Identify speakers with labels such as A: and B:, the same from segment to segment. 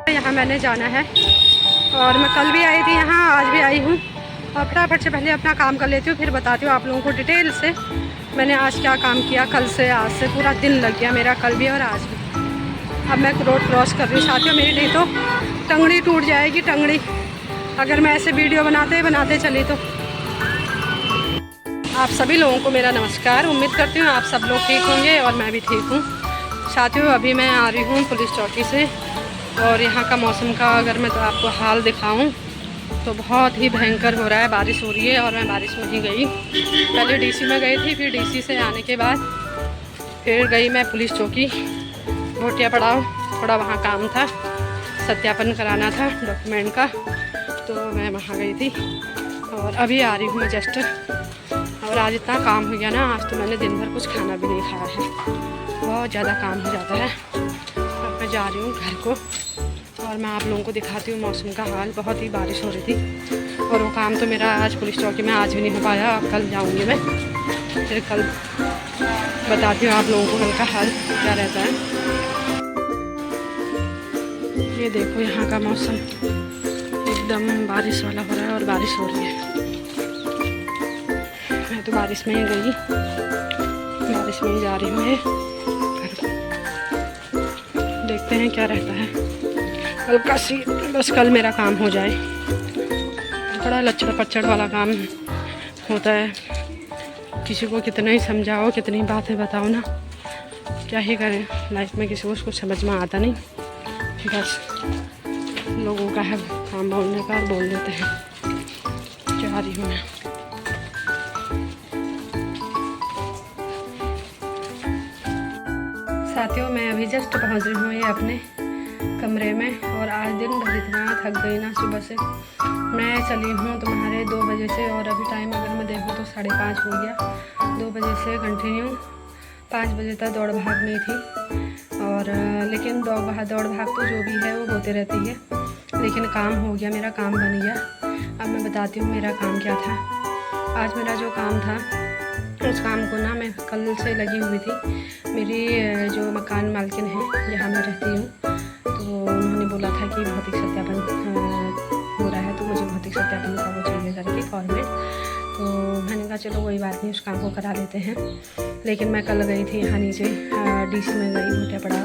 A: यहाँ मैंने जाना है और मैं कल भी आई थी यहाँ, आज भी आई हूँ। और फटाफट से पहले अपना काम कर लेती हूँ, फिर बताती हूँ आप लोगों को डिटेल से मैंने आज क्या काम किया। कल से आज से पूरा दिन लग गया मेरा, कल भी और आज भी। अब मैं रोड क्रॉस कर रही हूँ साथियों, मेरी नहीं तो टंगड़ी टूट जाएगी, टंगड़ी, अगर मैं ऐसे वीडियो बनाते चली तो। आप सभी लोगों को मेरा नमस्कार। उम्मीद करती हूँ आप सब लोग ठीक होंगे और मैं भी ठीक हूँ। साथियों अभी मैं आ रही हूँ पुलिस चौकी से, और यहाँ का मौसम का अगर मैं तो आपको हाल दिखाऊं तो बहुत ही भयंकर हो रहा है। बारिश हो रही है और मैं बारिश में ही गई। पहले डीसी में गई थी, फिर डीसी से आने के बाद फिर गई मैं पुलिस चौकी भोटिया पड़ाव। थोड़ा वहाँ काम था, सत्यापन कराना था डॉक्यूमेंट का, तो मैं वहाँ गई थी और अभी आ रही हूँ मैं जस्ट। और आज इतना काम हो गया ना, आज तो मैंने दिन भर कुछ खाना भी नहीं खाया है, बहुत ज़्यादा काम हो जाता है। अब मैं जा रही हूँ घर को और मैं आप लोगों को दिखाती हूँ मौसम का हाल। बहुत ही बारिश हो रही थी और वो काम तो मेरा आज पुलिस चौकी में आज भी नहीं हो पाया। अब कल जाऊँगी मैं, फिर कल बताती हूँ आप लोगों को कल का हाल क्या रहता है। ये देखो यहाँ का मौसम एकदम बारिश वाला हो रहा है और बारिश हो रही है। मैं तो बारिश में ही गई, बारिश में ही जा रही हूँ घर को। देखते हैं क्या रहता है। कल का सी बस कल मेरा काम हो जाए। बड़ा लचड़ पचड़ वाला काम होता है, किसी को कितना ही समझाओ, कितनी बातें बताओ ना, क्या ही करें। लाइफ में किसी को उसको समझ में आता नहीं, बस लोगों का है काम बोलने का, बोल देते हैं। जा रही हूँ मैं। साथियों मैं अभी जस्ट पहुँच रही हूँ ये अपने कमरे में, और आज दिन भर इतना थक गई ना। सुबह से मैं चली हूँ तुम्हारे 2 बजे से, और अभी टाइम अगर मैं देखूँ तो 5:30 हो गया। 2 बजे से कंटिन्यू 5 बजे तक दौड़ भाग में थी। और लेकिन दौड़ भाग तो जो भी है वो होते रहती है, लेकिन काम हो गया, मेरा काम बन गया। अब मैं बताती हूँ मेरा काम क्या था। आज मेरा जो काम था, उस काम को ना मैं कल से लगी हुई थी। मेरी जो मकान मालकिन है जहाँ मैं रहती हूँ, तो उन्होंने बोला था कि भौतिक सत्यापन हो रहा है, तो मुझे भौतिक सत्यापन का वो चाहिए करके फॉर्मेट। तो मैंने कहा चलो कोई बात नहीं, उस काम को करा लेते हैं। लेकिन मैं कल गई थी यहाँ नीचे डीसी में गई, भोटिया पड़ाव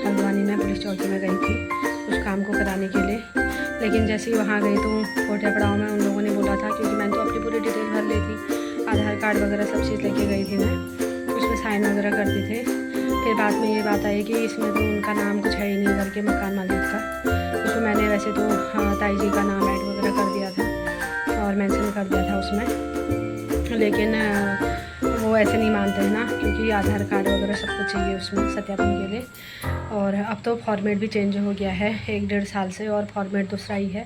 A: हल्द्वानी में पुलिस चौकी में गई थी उस काम को कराने के लिए। लेकिन जैसे ही वहाँ गई तो भोटिया पड़ाव में उन लोगों ने बोला था, क्योंकि मैंने तो अपनी पूरी डिटेल भर ली थी, आधार कार्ड वगैरह सब चीज़ लेके गई थी मैं, उसमें साइन वगैरह करते थे। फिर बाद में ये बात आई कि इसमें तो उनका नाम कुछ है ही नहीं करके, मकान मालिक का। उसमें मैंने वैसे तो ताई जी का नाम ऐड वगैरह कर दिया था और मेंशन कर दिया था उसमें, लेकिन वो ऐसे नहीं मानते हैं ना, क्योंकि आधार कार्ड वगैरह सब कुछ चाहिए उसमें सत्यापन के लिए। और अब तो फॉर्मेट भी चेंज हो गया है 1-1.5 साल से, और फॉर्मेट दूसरा ही है।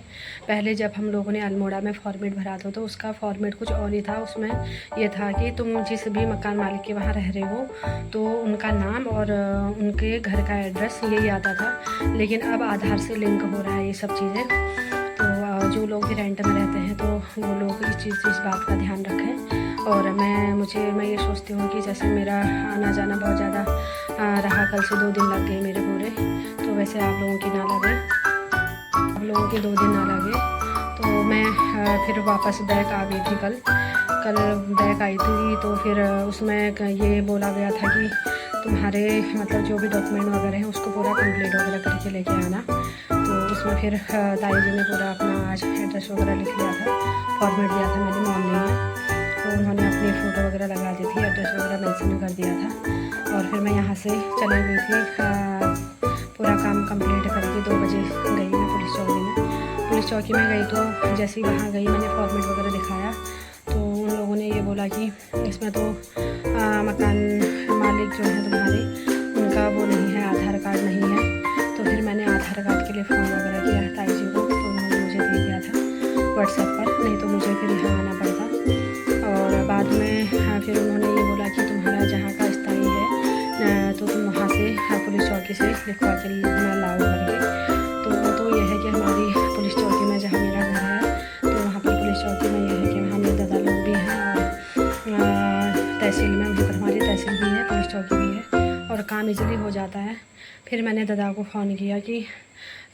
A: पहले जब हम लोगों ने अल्मोड़ा में फॉर्मेट भरा था तो उसका फॉर्मेट कुछ और ही था। उसमें ये था कि तुम जिस भी मकान मालिक के वहाँ रह रहे हो तो उनका नाम और उनके घर का एड्रेस यही आता था। लेकिन अब आधार से लिंक हो रहा है ये सब चीज़ें। तो जो लोग भी रेंट में रहते हैं तो वो लोग इस बात का ध्यान रखें। और मैं ये सोचती हूँ कि जैसे मेरा आना जाना बहुत ज़्यादा रहा, कल से 2 दिन लग गए मेरे पूरे, तो वैसे आप लोगों की ना लगे, आप लोगों के 2 दिन ना लगे। तो मैं फिर वापस बैक आ गई थी कल बैक आई थी। तो फिर उसमें ये बोला गया था कि तुम्हारे मतलब जो भी डॉक्यूमेंट वगैरह हैं उसको पूरा कंप्लीट वगैरह करके लेके आना। तो उसमें फिर ताई जी ने पूरा अपना आज एड्रेस वगैरह लिख लिया था, फॉर्मेट दिया था मैंने मॉर्निंग में, तो उन्होंने अपनी फ़ोटो वगैरह लगा दी थी, एड्रेस वगैरह मेंशन कर दिया था। और फिर मैं यहाँ से चली गई थी, पूरा काम कंप्लीट करके 2 बजे गई मैं पुलिस चौकी में। पुलिस चौकी में गई तो जैसे ही वहाँ गई मैंने फॉर्मेट वगैरह दिखाया, तो उन लोगों ने ये बोला कि इसमें तो मकान मालिक जो है तुम्हारे, उनका वो नहीं है, आधार कार्ड नहीं है। तो फिर मैंने आधार कार्ड के लिए फ़ोन वगैरह किया ताई जी को, तो उन्होंने मुझे दे दिया था व्हाट्सएप पर, नहीं तो मुझे फिर यहाँ आना पड़ता। और बाद में फिर उन्होंने ये बोला कि तुम्हारा जहाँ का स्थायी है तो तुम वहाँ से पुलिस चौकी से लिखवा के लाओ करके। तो वो तो ये है कि हमारी पुलिस चौकी में जहाँ मेरा घर है, तो वहाँ पर पुलिस चौकी में ये है कि वहाँ मेरे दादा लोग भी हैं, और तहसील में वहाँ पर हमारी तहसील भी है, पुलिस चौकी भी है, और काम इजीली हो जाता है। फिर मैंने दादा को फ़ोन किया कि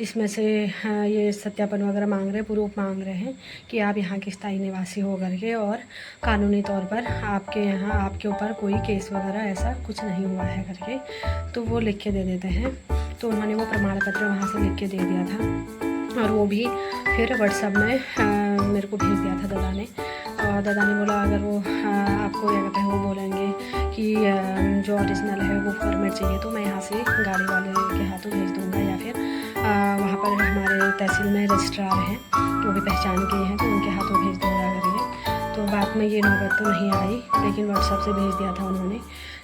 A: इसमें से ये सत्यापन वगैरह मांग रहे हैं, प्रूफ मांग रहे हैं कि आप यहाँ के स्थायी निवासी हो करके और कानूनी तौर पर आपके यहाँ आपके ऊपर कोई केस वगैरह ऐसा कुछ नहीं हुआ है करके, तो वो लिख के दे देते हैं। तो उन्होंने वो प्रमाण पत्र वहाँ से लिख के दे दिया था और वो भी फिर व्हाट्सएप में मेरे को भेज दिया था दादा ने। और दादा ने बोला अगर वो आपको क्या कहते हैं वो बोलेंगे कि जो ओरिजिनल है वो फॉर्मेट चाहिए तो मैं यहाँ से गाड़ी वाले के हाथों भेज दूँगा, या फिर वहाँ पर हमारे तहसील में रजिस्ट्रार हैं वो भी पहचान के हैं तो उनके हाथों भेज दूँगा करके। तो बाद में ये नौबत तो नहीं आई, लेकिन व्हाट्सएप से भेज दिया था उन्होंने।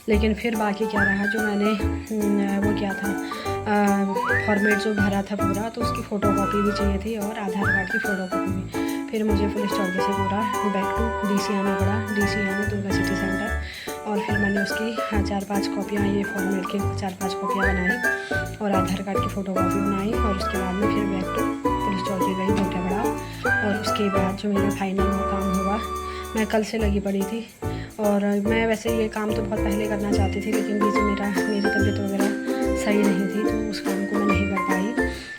A: लेकिन फिर बाकी क्या रहा, जो मैंने वो किया था फॉर्मेट जो भरा था पूरा, तो उसकी फ़ोटोकॉपी भी चाहिए थी और आधार कार्ड की फ़ोटोकॉपी भी। फिर मुझे पुलिस चौकी से पूरा बैक टू DC आना पड़ा, DC आने दुर्गा सिटी सेंटर। और फिर मैंने उसकी 4-5 कॉपियाँ, ये फॉर्मेट की 4-5 कॉपियाँ बनाई और आधार कार्ड की फ़ोटोकॉपी बनाई। और उसके बाद में फिर बैक टू पुलिस चौकी गई मोटा बड़ा। और उसके बाद जो मेरा फाइनल वो काम हुआ, मैं कल से लगी पड़ी थी। और मैं वैसे ये काम तो बहुत पहले करना चाहती थी, लेकिन बीच में मेरी तबीयत वगैरह सही नहीं थी, तो उस काम को मैं नहीं कर पाई।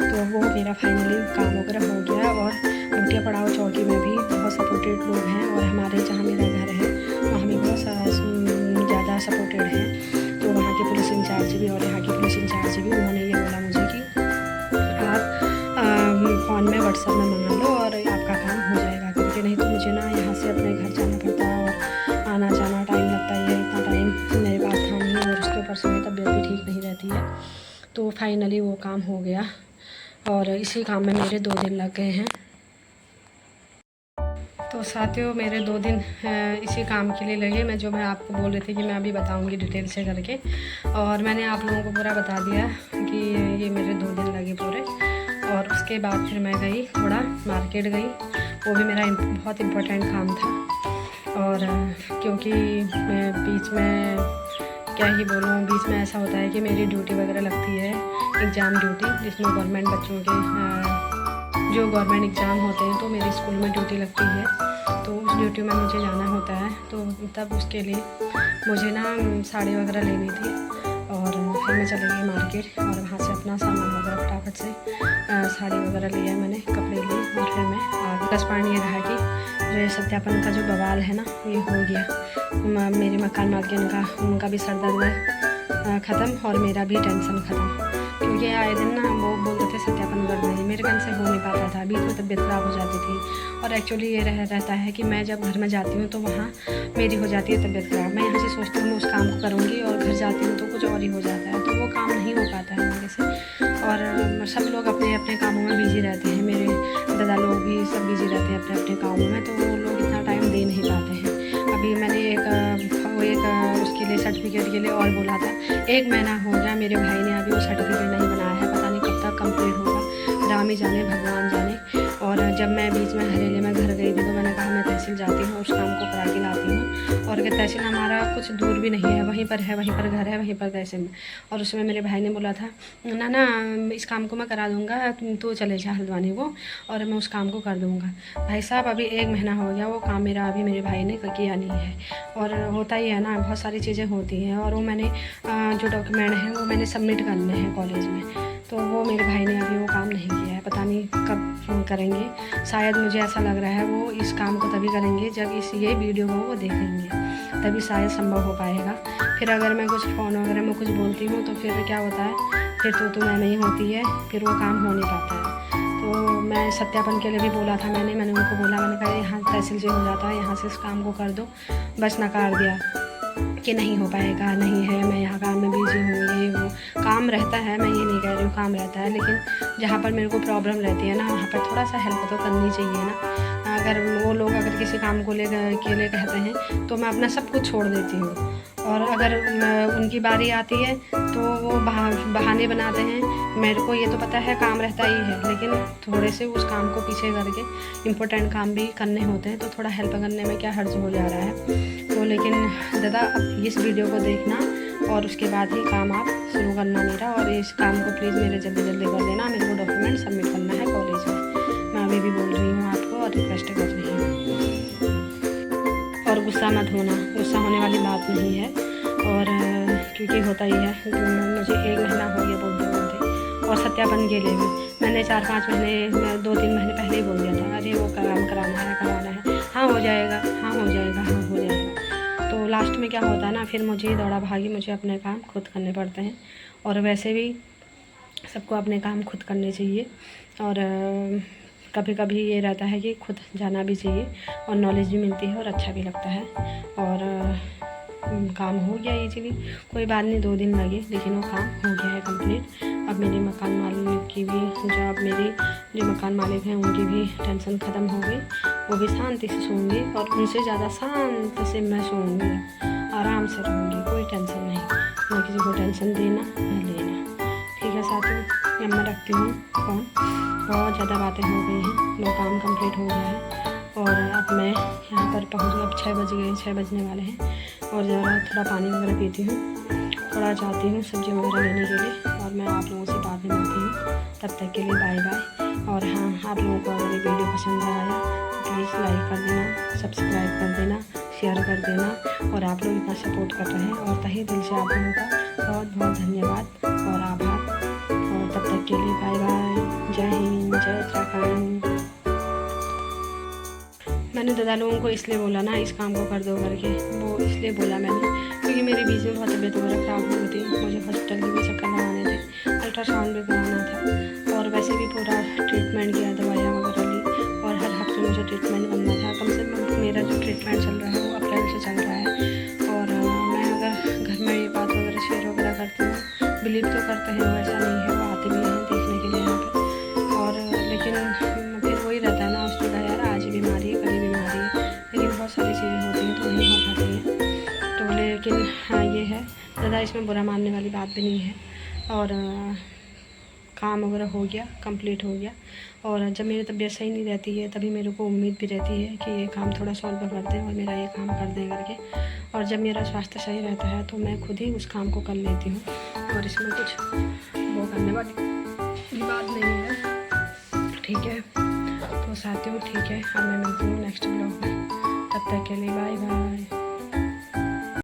A: तो वो मेरा फाइनली काम वगैरह हो गया। और मोटिया पड़ाव चौकी में भी बहुत सपोर्टेड लोग हैं, और हमारे जहाँ मेरा घर है वहाँ भी बहुत ज़्यादा सपोर्टेड हैं। तो वहाँ के पुलिस इंचार्ज भी और यहाँ के पुलिस इंचार्ज भी, उन्होंने ये बोला मुझे कि आप फ़ोन में व्हाट्सएप में मंगा लो और आपका काम हो जाएगा, क्योंकि नहीं तो मुझे ना यहाँ से अपने घर जाना पड़ता है और आना जाना टाइम लगता है। इतना टाइम मेरे पास था नहीं, और उसके ऊपर से मेरी तबीयत भी ठीक नहीं रहती है। तो फाइनली वो काम हो गया और इसी काम में मेरे 2 दिन लग गए हैं। तो साथियों मेरे 2 दिन इसी काम के लिए लगे, मैं आपको बोल रही थी कि मैं अभी बताऊंगी डिटेल से करके। और मैंने आप लोगों को पूरा बता दिया कि ये मेरे 2 दिन लगे पूरे। और उसके बाद फिर मैं गई थोड़ा मार्केट गई, वो भी मेरा बहुत इम्पोर्टेंट काम था। और क्योंकि मैं बीच में क्या ही बोलूँ, बीच में ऐसा होता है कि मेरी ड्यूटी वगैरह लगती है, एग्ज़ाम ड्यूटी, जिसमें गवर्नमेंट बच्चों के जो गवर्नमेंट एग्ज़ाम होते हैं तो मेरे स्कूल में ड्यूटी लगती है। तो उस ड्यूटी में मुझे जाना होता है, तो तब उसके लिए मुझे ना साड़ी वगैरह लेनी थी। और फिर मैं चली गई मार्केट और वहाँ से अपना सामान वगैरह फटाफट से साड़ी वगैरह लिया, मैंने कपड़े लिए। और फिर मैं आगे प्लस पॉइंट ये रहा कि जो सत्यापन का जो बवाल है ना ये हो गया। मेरे मकान मालकिन का उनका भी सर दर्द ख़त्म और मेरा भी टेंशन ख़त्म, क्योंकि आए दिन ना वो बोलते थे सत्यापन करना है, मेरे कन से हो नहीं पाता था, बीच में तबीयत ख़राब हो जाती थी। और एक्चुअली ये रहता है कि मैं जब घर में जाती हूँ तो वहाँ मेरी हो जाती है तबीयत ख़राब। मैं यहाँ से सोचती हूँ मैं उस काम को करूँगी और घर जाती हूँ तो कुछ और ही हो जाता है, तो वो काम नहीं हो पाता है मेरे से। और सब लोग अपने अपने कामों में बिजी रहते हैं, मेरे दादा लोग भी सब बिजी रहते हैं अपने अपने कामों में, तो वो लोग इतना टाइम दे नहीं पाते हैं। अभी मैंने एक उसके लिए सर्टिफिकेट के लिए और बोला था, 1 महीना हो गया मेरे भाई ने अभी वो सर्टिफिकेट नहीं बनाया है, पता नहीं कब तक कंप्लीट होगा, राम ही जाने भगवान जाने। और जब मैं बीच में हरेले में घर गई थी तो मैंने कहा मैं तहसील जाती हूँ, उस काम को करा के लाती हूँ। और अगर तहसील हमारा कुछ दूर भी नहीं है, वहीं पर है, वहीं पर घर है, वहीं पर तहसील में। और उसमें मेरे भाई ने बोला था ना इस काम को मैं करा दूँगा, तुम तो चले जा हल्द्वानी वो, और मैं उस काम को कर दूँगा। भाई साहब अभी 1 महीना हो गया, वो काम मेरा अभी मेरे भाई ने किया नहीं है। और होता ही है ना, बहुत सारी चीज़ें होती हैं। और वो मैंने जो डॉक्यूमेंट हैं वो मैंने सबमिट करने हैं कॉलेज में, तो वो मेरे भाई ने अभी वो काम नहीं किया है, पता नहीं कब करेंगे। शायद मुझे ऐसा लग रहा है वो इस काम को तभी करेंगे जब ये वीडियो को वो देखेंगे, तभी शायद संभव हो पाएगा। फिर अगर मैं कुछ फ़ोन वगैरह में कुछ बोलती हूँ तो फिर क्या होता है, फिर तो मैं नहीं होती है, फिर वो काम हो नहीं पाता है। तो मैं सत्यापन के लिए भी बोला था, मैंने उनको बोला, मैंने कहा यहाँ तहसील से हो जाता है, यहाँ से इस काम को कर दो, बस नकार दिया कि नहीं हो पाएगा, नहीं है, मैं यहाँ काम में बिजी हूँ, ये वो काम रहता है, मैं ये नहीं कह रही हूँ काम रहता है, लेकिन जहाँ पर मेरे को प्रॉब्लम रहती है ना वहाँ पर थोड़ा सा हेल्प तो करनी चाहिए ना। अगर वो लोग अगर किसी काम को के लिए कहते हैं तो मैं अपना सब कुछ छोड़ देती हूँ, और अगर उनकी बारी आती है तो वो बहाने बनाते हैं। मेरे को ये तो पता है काम रहता ही है, लेकिन थोड़े से उस काम को पीछे करके इम्पोर्टेंट काम भी करने होते हैं, तो थोड़ा हेल्प करने में क्या हर्ज हो जा रहा है। तो लेकिन दादा अब इस वीडियो को देखना और उसके बाद ही काम आप शुरू करना मेरा, और इस काम को प्लीज़ मेरे जल्दी कर देना, मेरे को डॉक्यूमेंट सबमिट करना है कॉलेज में। मैं अभी भी बोल रही हूँ आपको और रिक्वेस्ट कर रही हूँ। और गुस्सा मत होना, गुस्सा होने वाली बात नहीं है। और क्योंकि होता ही है, मुझे 1 महीना हो गया बोलते और सत्यापन के लिए भी मैंने 4-5 महीने 2-3 महीने पहले ही बोल दिया था, अरे वो काम कराना है, हाँ हो जाएगा, हाँ हो जाएगा, हाँ हो जाएगा। तो लास्ट में क्या होता है ना, फिर मुझे दौड़ा भागी मुझे अपने काम खुद करने पड़ते हैं। और वैसे भी सबको अपने काम खुद करने चाहिए, और कभी कभी ये रहता है कि खुद जाना भी चाहिए और नॉलेज भी मिलती है और अच्छा भी लगता है। और काम हो गया इजीली, कोई बात नहीं, 2 दिन लगे लेकिन वो काम हो गया है कंप्लीट। अब मेरी मकान मालिक की भी अब मेरी जो मकान मालिक हैं उनकी भी टेंशन ख़त्म हो गई, वो भी शांति से सोएंगे और उनसे ज़्यादा शांत से मैं सोऊंगी, आराम से रहूँगी, कोई टेंशन नहीं, ना किसी को टेंशन देना ना लेना। ठीक है साथियों, अब मैं रखती हूँ फ़ोन, बहुत ज़्यादा बातें हो गई हैं, वो काम कंप्लीट हो गया है और अब मैं यहाँ पर पहुँच गई। अब 6 बज गए, 6 बजने वाले हैं और ज़रा थोड़ा पानी वगैरह पीती हूँ, थोड़ा जाती हूँ सब्ज़ी वगैरह लेने के लिए और मैं आप लोगों से बाद में मिलती हूँ। तब तक के लिए बाय बाय। और हाँ, आप लोगों को अगर ये वीडियो पसंद आया तो प्लीज़ लाइक कर देना, सब्सक्राइब कर देना, शेयर कर देना। और आप लोग इतना सपोर्ट कर रहे हैं और तहे दिल से आप लोगों का बहुत बहुत धन्यवाद और आभार। और तब तक के लिए बाय बाय। जय हिंद, जय उत्तराखंड। मैंने दादा लोगों को इसलिए बोला ना इस काम को कर दो करके, वो इसलिए बोला मैंने क्योंकि मेरे बीच में बहुत तबीयत वगैरह ख़राब हुई थी, मुझे हॉस्पिटल के भी चक्कर लगाने थे, अल्ट्रासाउंड भी कराना था और वैसे भी पूरा ट्रीटमेंट किया, दवाइयाँ वगैरह ली और हर हफ्ते मुझे ट्रीटमेंट करना था। कम से कम मेरा जो ट्रीटमेंट चल रहा है वो अप्रैल से चल रहा है। और मैं अगर घर में ये बात वगैरह शेयर वगैरह करती हूँ, बिलीव तो करते हैं, ऐसा नहीं है, वो आते भी हैं देखने के लिए यहाँ पर। और लेकिन फिर वही रहता है ना, उसने कहा यार आज बीमारी है, कल बीमारी है, लेकिन बहुत सारी चीज़ें होती हैं तो नहीं हो पाती हैं। तो लेकिन हाँ ये है, ज़्यादा इसमें बुरा मानने वाली बात भी नहीं है। और काम वगैरह हो गया, कंप्लीट हो गया। और जब मेरी तबीयत सही नहीं रहती है तभी मेरे को उम्मीद भी रहती है कि ये काम थोड़ा सॉल्व कर दें और मेरा ये काम कर दें करके। और जब मेरा स्वास्थ्य सही रहता है तो मैं खुद ही उस काम को कर लेती हूँ और इसमें कुछ वो करने वाली बात नहीं है। ठीक है तो साथियों, ठीक है, अब मैं मिलती हूँ नेक्स्ट ब्लॉग में, तब तक के लिए बाय बाय।